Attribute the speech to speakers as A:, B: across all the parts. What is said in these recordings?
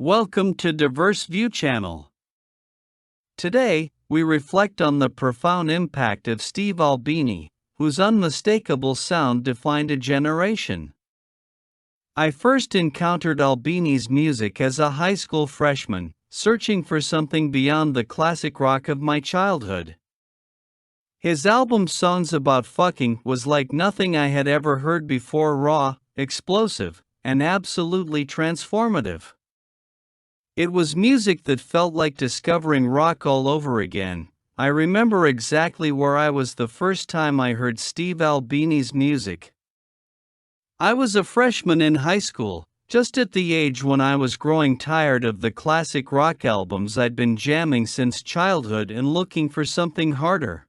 A: Welcome to DiverseViewChannel. Today, we reflect on the profound impact of Steve Albini, whose unmistakable sound defined a generation. I first encountered Albini's music as a high school freshman, searching for something beyond the classic rock of my childhood. His album Songs About Fucking was like nothing I had ever heard before, raw, explosive, and absolutely transformative. It was music that felt like discovering rock all over again. I remember exactly where I was the first time I heard Steve Albini's music. I was a freshman in high school, just at the age when I was growing tired of the classic rock albums I'd been jamming since childhood and looking for something harder.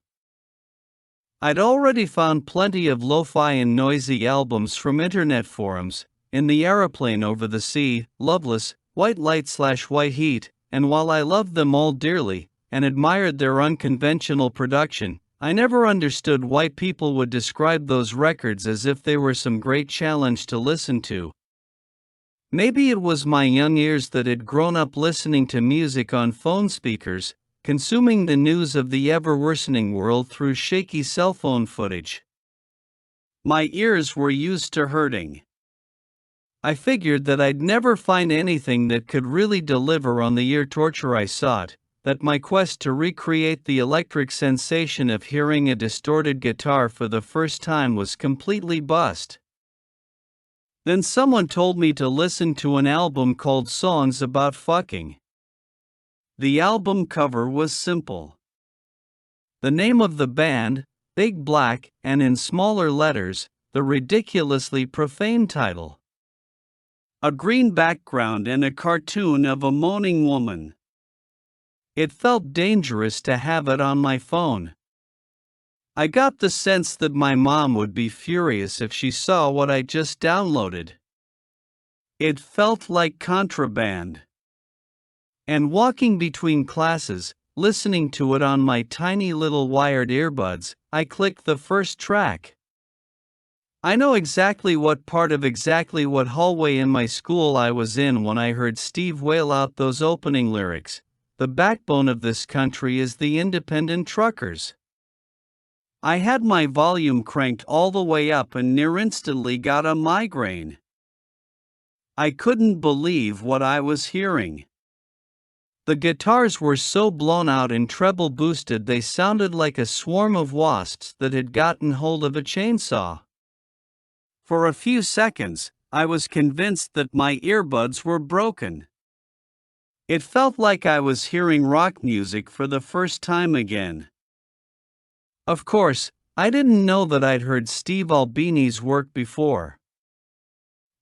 A: I'd already found plenty of lo-fi and noisy albums from internet forums, In the Aeroplane Over the Sea, Loveless, White Light/White Heat, and while I loved them all dearly, and admired their unconventional production, I never understood why people would describe those records as if they were some great challenge to listen to. Maybe it was my young ears that had grown up listening to music on phone speakers, consuming the news of the ever-worsening world through shaky cell phone footage. My ears were used to hurting. I figured that I'd never find anything that could really deliver on the ear torture I sought, that my quest to recreate the electric sensation of hearing a distorted guitar for the first time was completely bust. Then someone told me to listen to an album called Songs About Fucking. The album cover was simple. The name of the band, big black, and in smaller letters, the ridiculously profane title. A green background and a cartoon of a moaning woman. It felt dangerous to have it on my phone. I got the sense that my mom would be furious if she saw what I just downloaded. It felt like contraband. And walking between classes, listening to it on my tiny little wired earbuds, I clicked the first track. I know exactly what part of exactly what hallway in my school I was in when I heard Steve wail out those opening lyrics. The backbone of this country is the independent truckers. I had my volume cranked all the way up and near instantly got a migraine. I couldn't believe what I was hearing. The guitars were so blown out and treble boosted they sounded like a swarm of wasps that had gotten hold of a chainsaw. For a few seconds, I was convinced that my earbuds were broken. It felt like I was hearing rock music for the first time again. Of course, I didn't know that I'd heard Steve Albini's work before.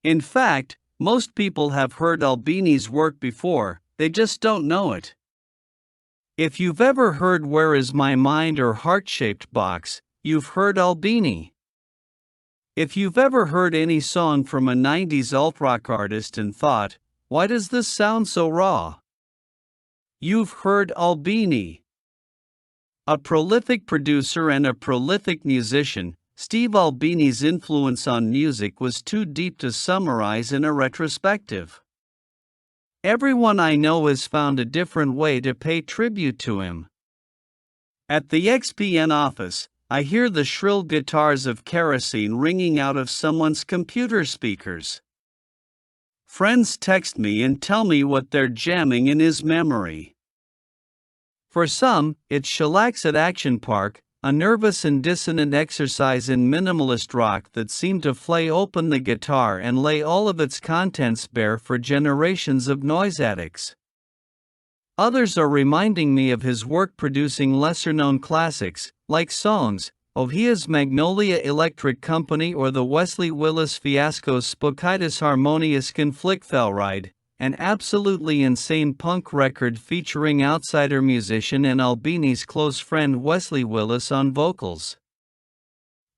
A: In fact, most people have heard Albini's work before, they just don't know it. If you've ever heard Where Is My Mind or Heart-Shaped Box, you've heard Albini. If you've ever heard any song from a 90s alt-rock artist and thought, why does this sound so raw? You've heard Albini. A prolific producer and a prolific musician, Steve Albini's influence on music was too deep to summarize in a retrospective. Everyone I know has found a different way to pay tribute to him. At the XPN office, I hear the shrill guitars of kerosene ringing out of someone's computer speakers. Friends text me and tell me what they're jamming in his memory. For some, it's Shellacs at Action Park, a nervous and dissonant exercise in minimalist rock that seemed to flay open the guitar and lay all of its contents bare for generations of noise addicts. Others are reminding me of his work producing lesser-known classics, like songs, Ohia's Magnolia Electric Company or the Wesley Willis Fiasco's Spokitis Harmonious Conflictfelride, an absolutely insane punk record featuring outsider musician and Albini's close friend Wesley Willis on vocals.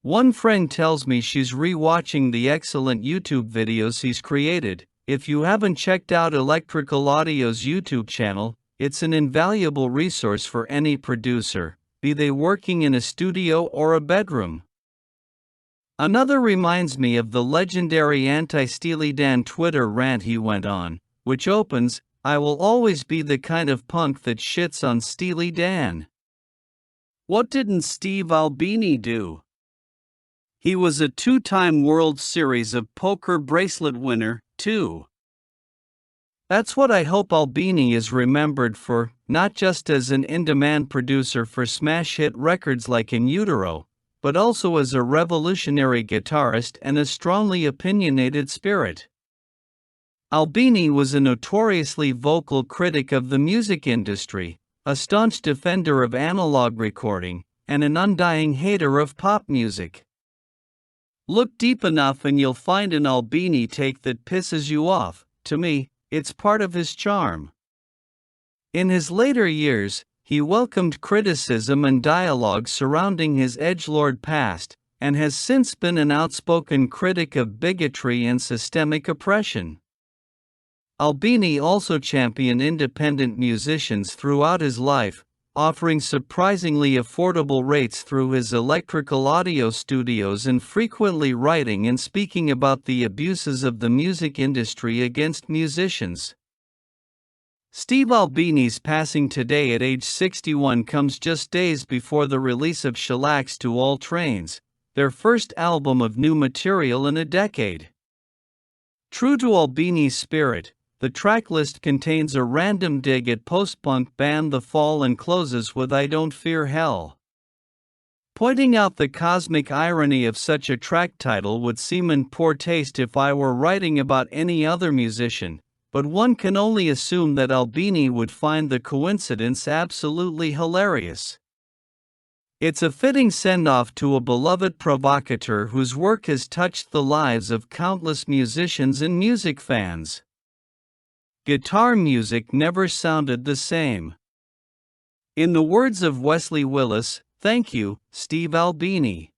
A: One friend tells me she's re-watching the excellent YouTube videos he's created. If you haven't checked out Electrical Audio's YouTube channel, it's an invaluable resource for any producer, be they working in a studio or a bedroom. Another reminds me of the legendary anti-Steely Dan Twitter rant he went on, which opens, "I will always be the kind of punk that shits on Steely Dan." What didn't Steve Albini do? He was a two-time World Series of Poker bracelet winner, too. That's what I hope Albini is remembered for, not just as an in-demand producer for smash hit records like In Utero, but also as a revolutionary guitarist and a strongly opinionated spirit. Albini was a notoriously vocal critic of the music industry, a staunch defender of analog recording, and an undying hater of pop music. Look deep enough and you'll find an Albini take that pisses you off. To me, it's part of his charm. In his later years, he welcomed criticism and dialogue surrounding his edgelord past, and has since been an outspoken critic of bigotry and systemic oppression. Albini also championed independent musicians throughout his life, offering surprisingly affordable rates through his electrical audio studios and frequently writing and speaking about the abuses of the music industry against musicians. Steve Albini's passing today at age 61 comes just days before the release of Shellax to All Trains, their first album of new material in a decade. True to Albini's spirit, the tracklist contains a random dig at post-punk band The Fall and closes with "I Don't Fear Hell." Pointing out the cosmic irony of such a track title would seem in poor taste if I were writing about any other musician, but one can only assume that Albini would find the coincidence absolutely hilarious. It's a fitting send-off to a beloved provocateur whose work has touched the lives of countless musicians and music fans. Guitar music never sounded the same. In the words of Wesley Willis, thank you, Steve Albini.